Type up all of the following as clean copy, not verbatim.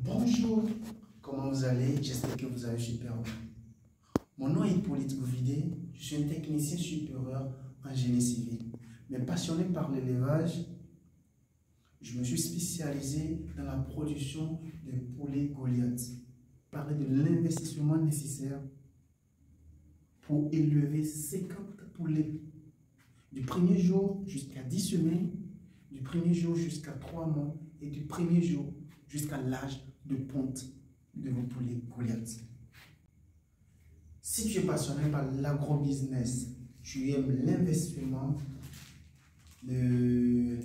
Bonjour, comment vous allez? J'espère que vous allez super bien. Mon nom est Hippolyte Gouvidé, je suis un technicien supérieur en génie civil. Mais passionné par l'élevage, je me suis spécialisé dans la production de poulets Goliath. Parler de l'investissement nécessaire pour élever 50 poulets. Du premier jour jusqu'à 10 semaines, du premier jour jusqu'à 3 mois et du premier jour jusqu'à l'âge de ponte de vos poulets Goliath. Si tu es passionné par l'agrobusiness, tu aimes l'investissement des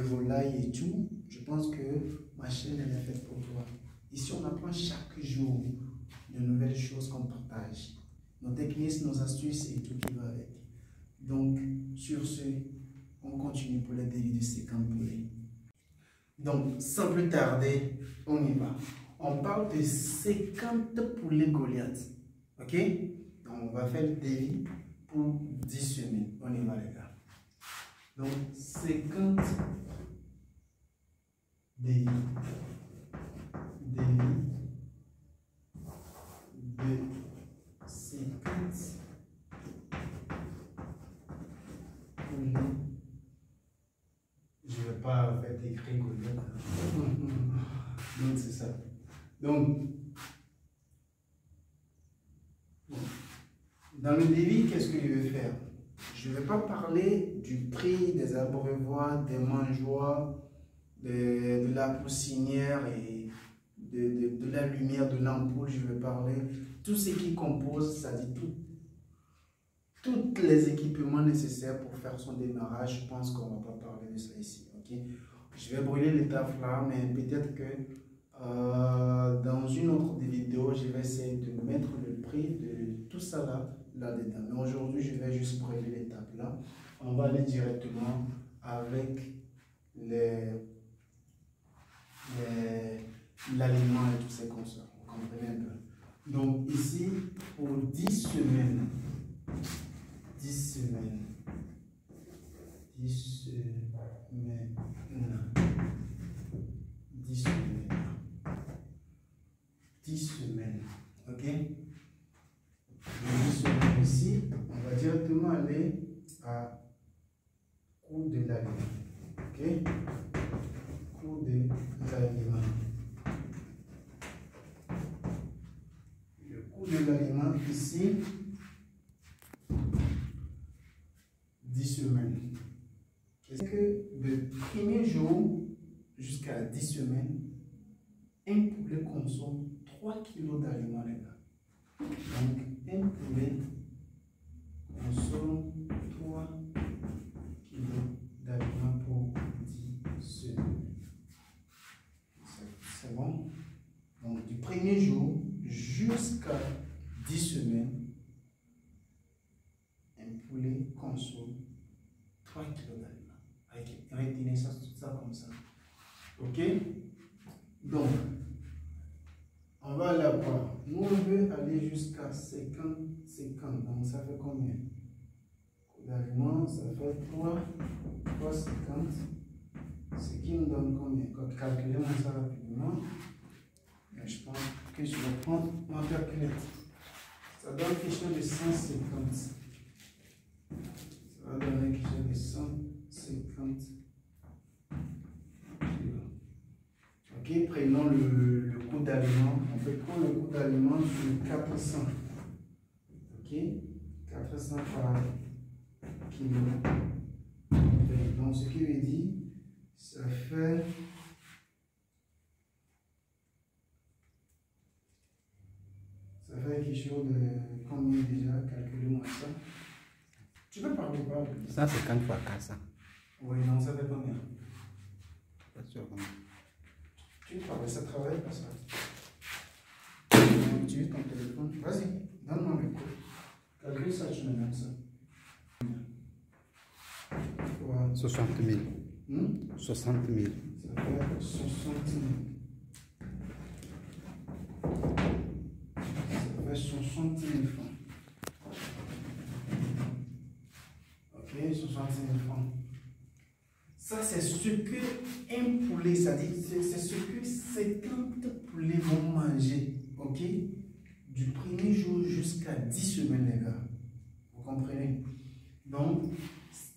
volailles et tout, je pense que ma chaîne elle est faite pour toi. Ici, on apprend chaque jour de nouvelles choses qu'on partage. Nos techniques, nos astuces et tout qui va avec. Donc, sur ce, on continue pour les débuts de 50 poulets. Donc, sans plus tarder, on y va. On parle de 50 poulets Goliath. Ok? Donc, on va faire le délit pour 10 semaines. On y va, les gars. Donc, 50 délit. Délit de 50 poulets. Je ne vais pas faire écrire Goliath. Donc, c'est ça. Donc, dans le délit, qu'est-ce que je vais faire? Je ne vais pas parler du prix des abreuvoirs, des mangeoires, de la poussinière et de la lumière de l'ampoule. Je vais parler tout ce qui compose, c'est-à-dire tous les équipements nécessaires pour faire son démarrage. Je pense qu'on ne va pas parler de ça ici. Okay? Je vais brûler l'étape là, mais peut-être que dans une autre vidéo, je vais essayer de mettre le prix de tout ça là-dedans. Mais aujourd'hui, je vais juste brûler l'étape là. On va aller directement avec l'aliment et tout ce qu'on sort. Vous comprenez un peu? Donc ici, pour 10 semaines, 10 semaines, 10 semaines, 10 semaines, 10 semaines, ok? 10 semaines ici, on va directement aller à coût de l'aliment, ok? Coût de l'aliment. Le coût de l'aliment ici, 10 semaines. Qu'est-ce que le premier jour jusqu'à 10 semaines, un poulet consomme 3 kg d'aliments, les gars. Donc, un poulet consomme 3 kg d'aliments pour 10 semaines. C'est bon? Donc, du premier jour jusqu'à 10 semaines, un poulet consomme 3 kg d'aliments. Retenez ça, tout ça comme ça. Ok? Donc, on va aller voir. Nous, on veut aller jusqu'à 50. Donc, ça fait combien? D'aliments, ça fait 3 50. Ce qui nous donne combien? Calculez-moi ça rapidement. Mais je pense que je vais prendre ma calculette. Ça donne quelque chose de 150. Ça va donner quelque chose de 150 kg. Ok, prenons le coût d'aliment. On peut prendre le coût d'aliment sur 400. Ok, 400 par kilo. Donc, ce qui veut dire, ça fait quelque chose de combien déjà? Calculez-moi ça. Tu peux parler pas? 150 fois 400. Oui, non, ça fait combien? Pas sûr combien. Tu parles, ça travaille pas ça. Tu utilises ton téléphone. Vas-y, donne-moi le code. Calcule ça, tu me donnes ça. 60 000. 60 000. Ça fait 60 000. Ça fait 60 000 francs. Ok, 60 000 francs. Ça, c'est ce que un poulet, c'est-à-dire, c'est ce que 50 poulets vont manger, ok? Du premier jour jusqu'à 10 semaines, les gars. Vous comprenez? Donc,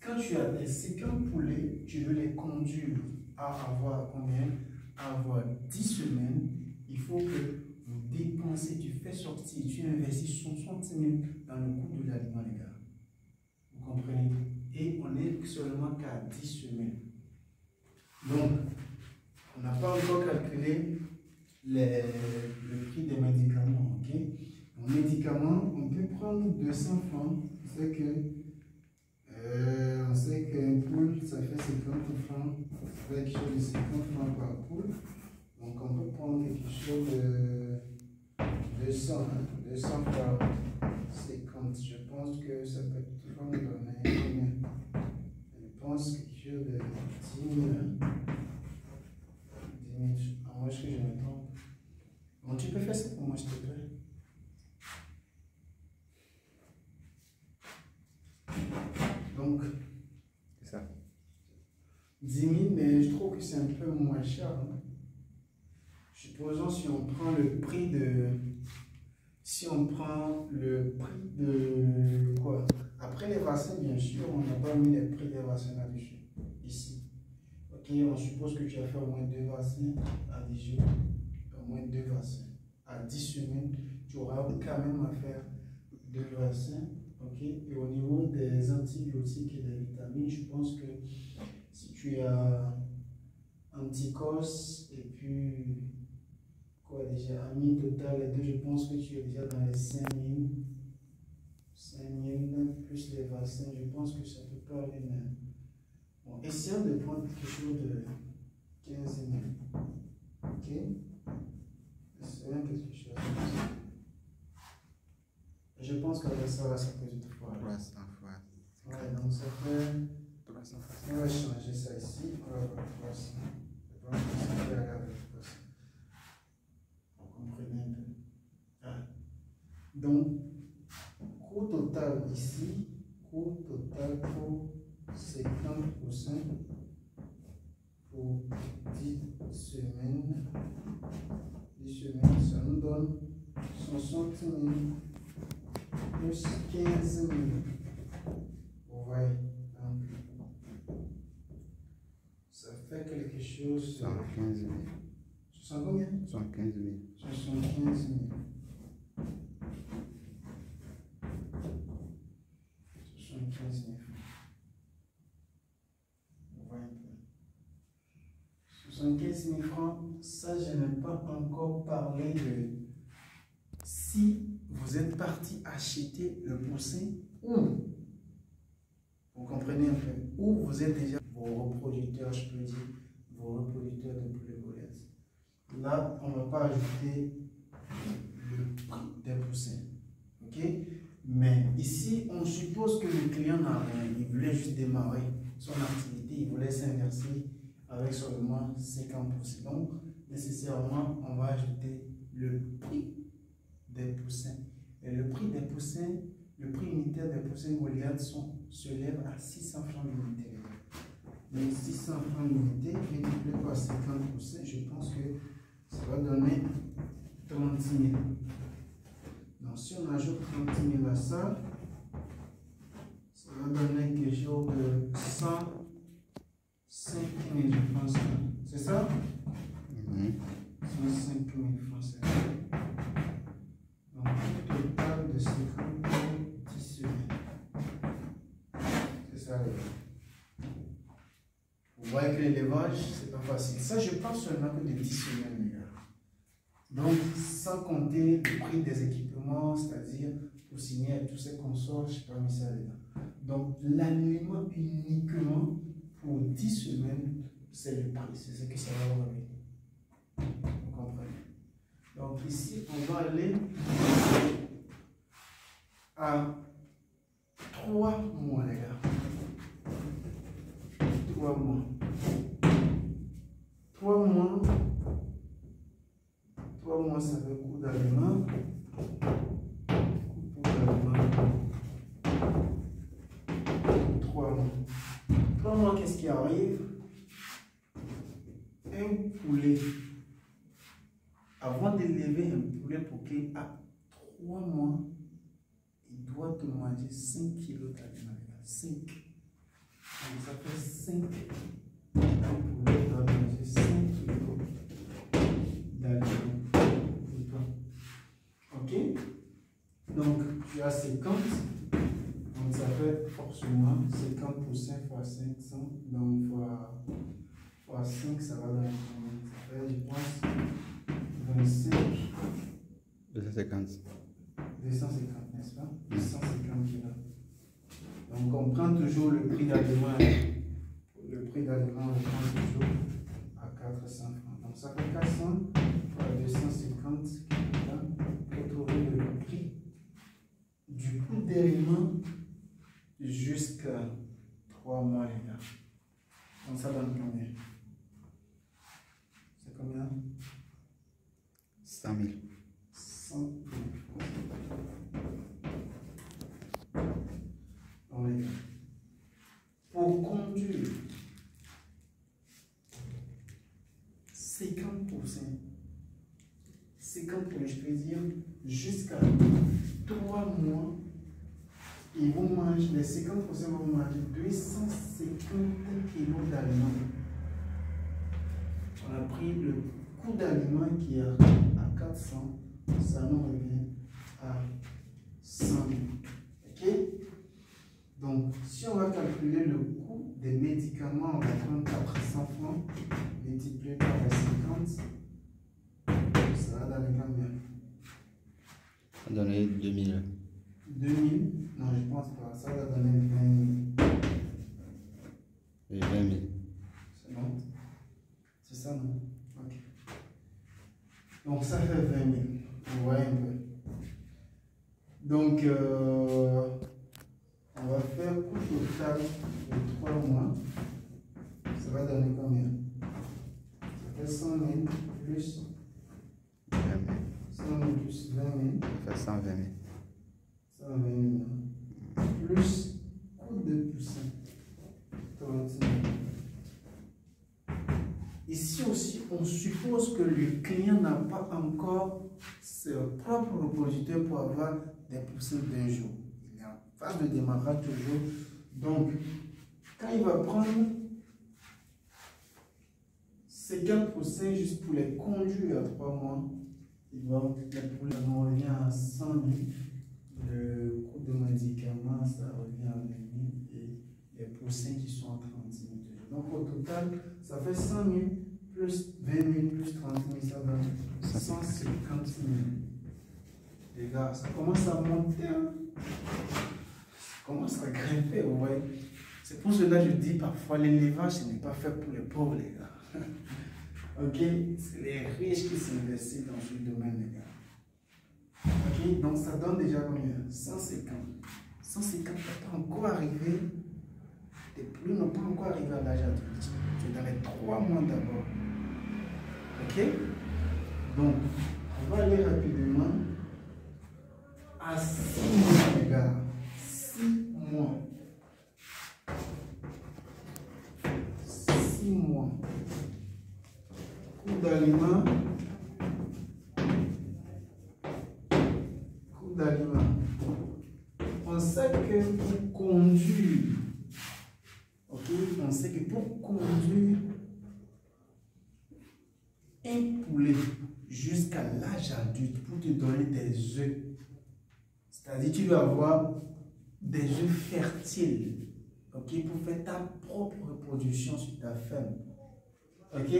quand tu as des 50 poulets, tu veux les conduire à avoir combien? À avoir 10 semaines, il faut que vous dépensez, tu fais sortir, tu investis 60 000 dans le coût de l'aliment, les gars. Vous comprenez? Et on est seulement qu'à 10 semaines. Donc, on n'a pas encore calculé le prix des médicaments, ok? En médicaments, on peut prendre 200 francs, on sait qu'un poule, ça fait 50 francs, avec quelque chose de 50 francs par poule. Donc, on peut prendre quelque chose de 200, 200 par 50. Je pense que ça peut toujours nous donner, je pense quelque chose de 10 000. 10 000. À moins que je me trompe. Bon, tu peux faire ça pour moi, s'il te plaît? Donc, c'est ça. 10 000, mais je trouve que c'est un peu moins cher. Hein? Supposons si on prend le prix de... Si on prend le prix de... Quoi? Après les vaccins, bien sûr, on n'a pas mis les prix des vaccins là-dessus. Ici. Ok, on suppose que tu as fait au moins 2 vaccins à 10 jours. Au moins 2 vaccins. À 10 semaines, tu auras quand même à faire 2 vaccins. Ok, et au niveau des antibiotiques et des vitamines, je pense que si tu as anticos et puis quoi déjà, amine total, les deux, je pense que tu es déjà dans les 5 000 plus les vaccins, je pense que ça peut pas aller même. Bon, essayons de prendre quelque chose de 15 000. Ok, essayons quelque chose comme ça. Je pense qu'avec ça, là, ça peut être fois. 300 fois. Ouais, donc ça fait. 300 fois. On va changer ça ici. On va avoir 300. Je pense que ça fait avec 300. Vous comprenez un peu. Ah. Donc, coût total ici, coût total pour 50% pour 10 semaines. 10 semaines, ça nous donne 60 000. Plus 15 000. Vous voyez, donc, ça fait quelque chose. 75 000. 60 combien? 75 000. 75 000. 75 000. Vous voyez un peu. 75 000 francs, ça je n'ai pas encore parlé de si vous êtes parti acheter le poussin ou, vous comprenez un peu, ou vous êtes déjà vos reproducteurs, je peux dire, vos reproducteurs de poulet boulette. Là, on ne va pas ajouter le prix des poussins. Ok? Mais ici, on suppose que le client n'a rien. Il voulait juste démarrer son activité, il voulait s'inverser avec seulement 50%. Donc, nécessairement, on va ajouter le prix des poussins. Et le prix des poussins, le prix unitaire des poussins Goliath se lève à 600 francs l'unité. Donc 600 francs l'unité, multiplié par 50%, je pense que ça va donner 30 000. Donc si on ajoute 30 000 à ça, ça va donner quelque chose de 105 000, je pense. C'est ça? 105 000 francs. Donc, un total de 50 pour 10 semaines. C'est ça, les gars. Vous voyez que l'élevage, c'est pas facile. Ça, je parle seulement que de 10 semaines, les gars. Donc, sans compter le prix des équipements, c'est-à-dire pour signer tous ces consorts, je n'ai pas mis ça dedans. Donc, l'aliment uniquement pour 10 semaines, c'est le prix. C'est ce que ça va avoir. Vous comprenez? Donc ici, on va aller à 3 mois, les gars. 3 mois. 3 mois. 3 mois, ça veut coût d'aliment. Coût d'aliment. 3 mois. 3 mois, qu'est-ce qui arrive? un poulet, avant d'élever un poulet pour qu'il ait 3 mois, il doit te manger 5 kilos d'aliments. 5. Donc ça fait 5. Un poulet doit manger 5 kilos d'aliments pour toi. Ok? Donc tu as 50. Donc ça fait forcément 50% fois 500. Donc fois 5, ça va donner combien? Ça fait, je pense, 25. 250. 250, n'est-ce pas? 250 kilos. Donc on prend toujours le prix d'aliment. Le prix d'aliment, on le prend toujours à 400 francs. Donc ça fait 400 fois 250 pour trouver le prix du coût d'aliments jusqu'à 3 mois, les gars. Donc ça donne combien? C'est combien? 100 000. 100 000. Donc les gars, pour conduire 50%, je peux dire, jusqu'à 3 mois, ils vont manger, les 50% vont manger 250 kilos d'aliments. On a pris le coût d'aliments qui est à 400, ça nous revient à 100 000. Ok? Donc, si on va calculer le coût des médicaments, on va prendre 400 francs multiplié par les 50, ça va donner combien? Ça va donner 2000. 2000? Non, je pense pas. Ça va donner 20 000. Et 20 000. C'est bon? C'est ça, non? Ok. Donc, ça fait 20 000. Vous voyez un peu. Donc, on va faire coût total de 3 mois. Ça va donner combien? Ça fait 100 000 plus 20 000. 100 000 plus 20 000. Ça fait 120 000. 120 000. Plus coût de poussin. 30 000. Ici aussi, on suppose que le client n'a pas encore ses propres repositoires pour avoir des poussins d'un jour. Il est en phase de démarrage toujours. Donc, quand il va prendre 50 poussins juste pour les conduire à 3 mois, il va on revient à 100 000. Le coût de médicaments, ça revient à 20 000. Et les poussins qui sont à 30 000. Donc au total, ça fait 100 000 plus 20 000 plus 30 000, ça donne 150 000. Les gars, ça commence à monter. Hein? Ça commence à grimper, vous voyez. C'est pour cela que je dis parfois l'élevage, ce n'est pas fait pour les pauvres, les gars. Ok? C'est les riches qui s'investissent dans ce domaine, les gars. Ok? Donc ça donne déjà combien? 150. 150 n'est pas encore arrivé. Tes pluies n'ont pas encore arrivé à l'âge adulte. Tu es dans les 3 mois d'abord. Ok? Donc, on va aller rapidement à 6 mois, les gars. 6 mois. 6 mois. Coût d'aliment. Coût d'aliment. On sait que pour conduire, ok, on sait que pour conduire un poulet jusqu'à l'âge adulte, pour te donner des œufs, c'est-à-dire tu dois avoir des œufs fertiles, ok, pour faire ta propre reproduction sur ta ferme, ok,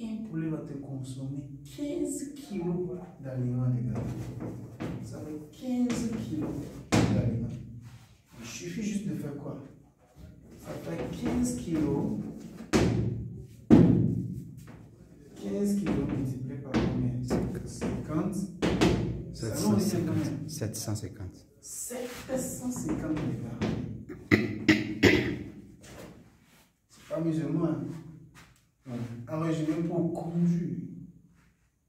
un poulet va te consommer 15 kilos d'aliments, les gars. Ça fait 15 kilos d'aliments. Il suffit juste de faire quoi? Ça fait 15 kilos. 15 kilos multiplié par combien? 50. 750. 750, les gars. C'est pas musulman. Hein? Donc, en résumé, pour conduire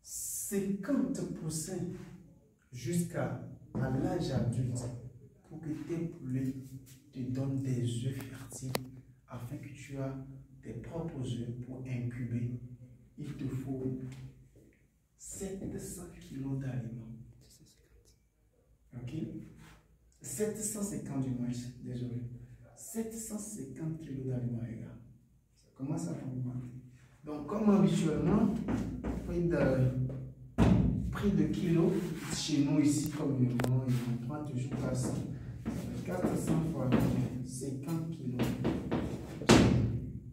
50% jusqu'à l'âge adulte, pour que tes poulets te donnent des œufs fertiles afin que tu aies tes propres œufs pour incuber 750 du moins, désolé. 750 kilos d'aliments, les gars. Ça commence à augmenter. Donc, comme habituellement, prix de kilos, chez nous ici, communément, on prend toujours 400. 400 fois 50 kilos.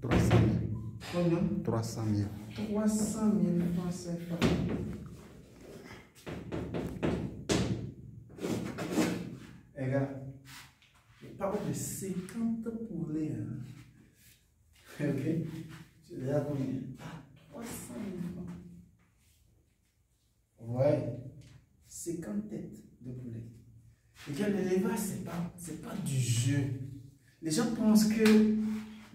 300 000. Combien? 300 000. 300 000 francs CFA. Les gars, je parle de 50 poulets. Hein. Ok? Tu l'as combien? 300 000 francs. Ouais. 50 têtes de poulet. Les gars, l'élevage, c'est pas du jeu. Les gens pensent que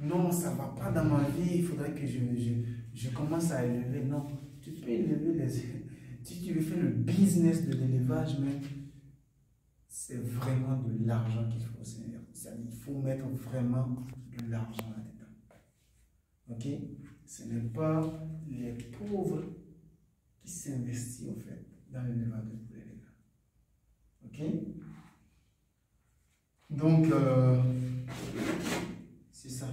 non, ça ne va pas dans ma vie, il faudrait que je commence à élever. Non, tu peux élever les... Si tu veux faire le business de l'élevage, même, c'est vraiment de l'argent qu'il faut. Il faut mettre vraiment de l'argent là-dedans. Ok? Ce n'est pas les pauvres qui s'investissent, en fait, dans l'élevage de poulet, les gars. Ok? Donc, c'est ça.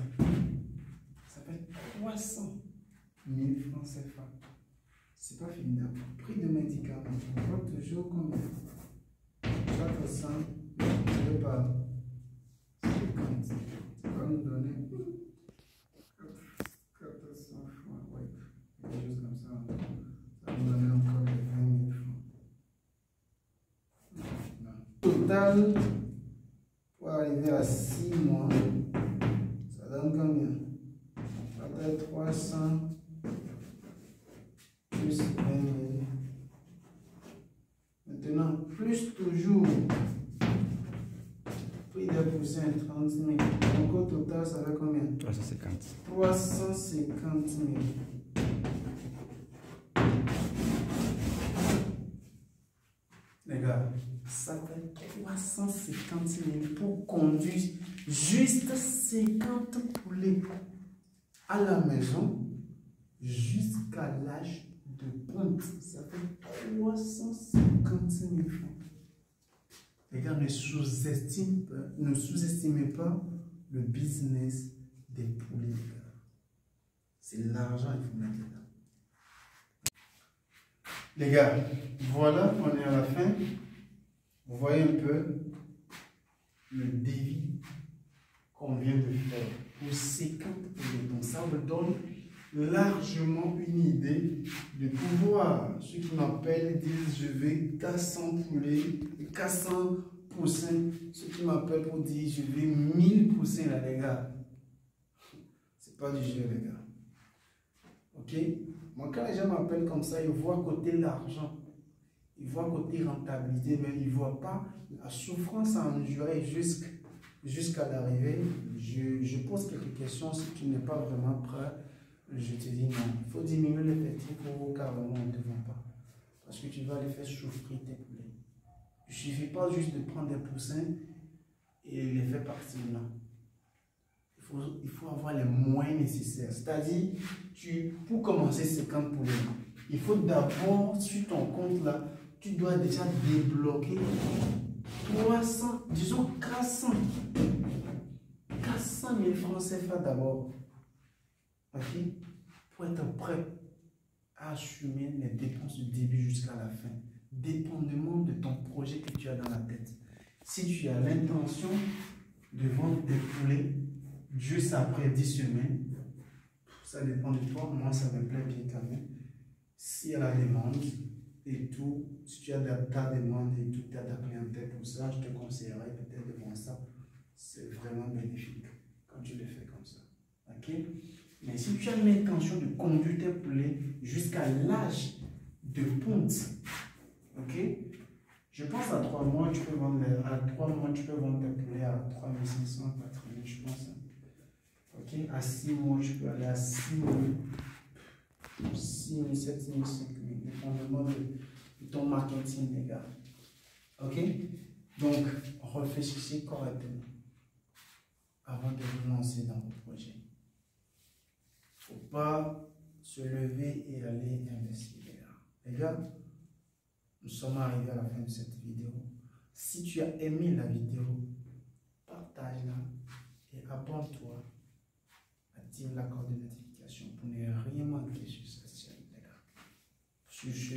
Ça fait 300 000 francs CFA. C'est pas fini. Prix de médicaments. On voit toujours combien? 400 divisé par 50. Ça va nous donner 400 francs. Ouais. Quelque chose comme ça. Ça va nous donner encore 20 000 francs. Non. Total, pour arriver à 6 mois, ça donne combien? Ça doit être 300 plus 20 000. Maintenant, plus toujours, prix des poussins 30 000. Donc au total, ça fait combien? 350. 350 000. Les gars, ça fait 350 000 pour conduire juste 50 poulets à la maison jusqu'à l'âge de ponte. Ça fait 350 000 francs. Les gars, ne sous-estimez pas le business des poulets. C'est l'argent qu'il faut mettre dedans. Les gars, voilà, on est à la fin. Vous voyez un peu le défi qu'on vient de faire pour 50 poulets. Donc ça vous donne largement une idée de pouvoir. Ceux qui m'appellent disent je veux 400 poulets, 400 poussins. Ceux qui m'appellent pour dire je veux 1000 poussins là les gars. C'est pas du jeu les gars. Ok? Moi quand les gens m'appellent comme ça, ils voient côté l'argent. Ils voient côté rentabilité, mais ils ne voient pas la souffrance à endurer jusqu'à l'arrivée. Je pose quelques questions. Si tu n'es pas vraiment prêt, je te dis non. Il faut diminuer l'effectif ou carrément on ne te vend pas. Parce que tu vas les faire souffrir tes poulets. Il ne suffit pas juste de prendre des poussins et les faire partir. Non. Il faut avoir les moyens nécessaires. C'est-à-dire, pour commencer 50 poulets, il faut d'abord, sur ton compte là, tu dois déjà débloquer 300, disons 400 000 francs CFA d'abord. Ok? Pour être prêt à assumer les dépenses du début jusqu'à la fin. Dépendamment de ton projet que tu as dans la tête. Si tu as l'intention de vendre des poulets juste après 10 semaines, ça dépend de toi. Moi, ça me plaît bien quand même. Si elle a la demande et tout, si tu as ta demande et tout, tu as ta clientèle pour ça, je te conseillerais peut-être de vendre ça. C'est vraiment bénéfique quand tu le fais comme ça. Ok? Mais si tu as l'intention de conduire tes poulets jusqu'à l'âge de ponte, ok? Je pense à 3 mois, tu peux vendre tes poulets à 3500, 4000, je pense. Ok? À 6 mois, tu peux aller à 6 000. 6 000, 7 000, 5 000, dépendamment de ton marketing, les gars. Ok? Donc, réfléchissez correctement avant de vous lancer dans vos projets. Il ne faut pas se lever et aller investir, les gars. Les gars, nous sommes arrivés à la fin de cette vidéo. Si tu as aimé la vidéo, partage-la et abonne-toi. Active la cloche de notification pour ne rien manquer sur cette chaîne. Sur ce,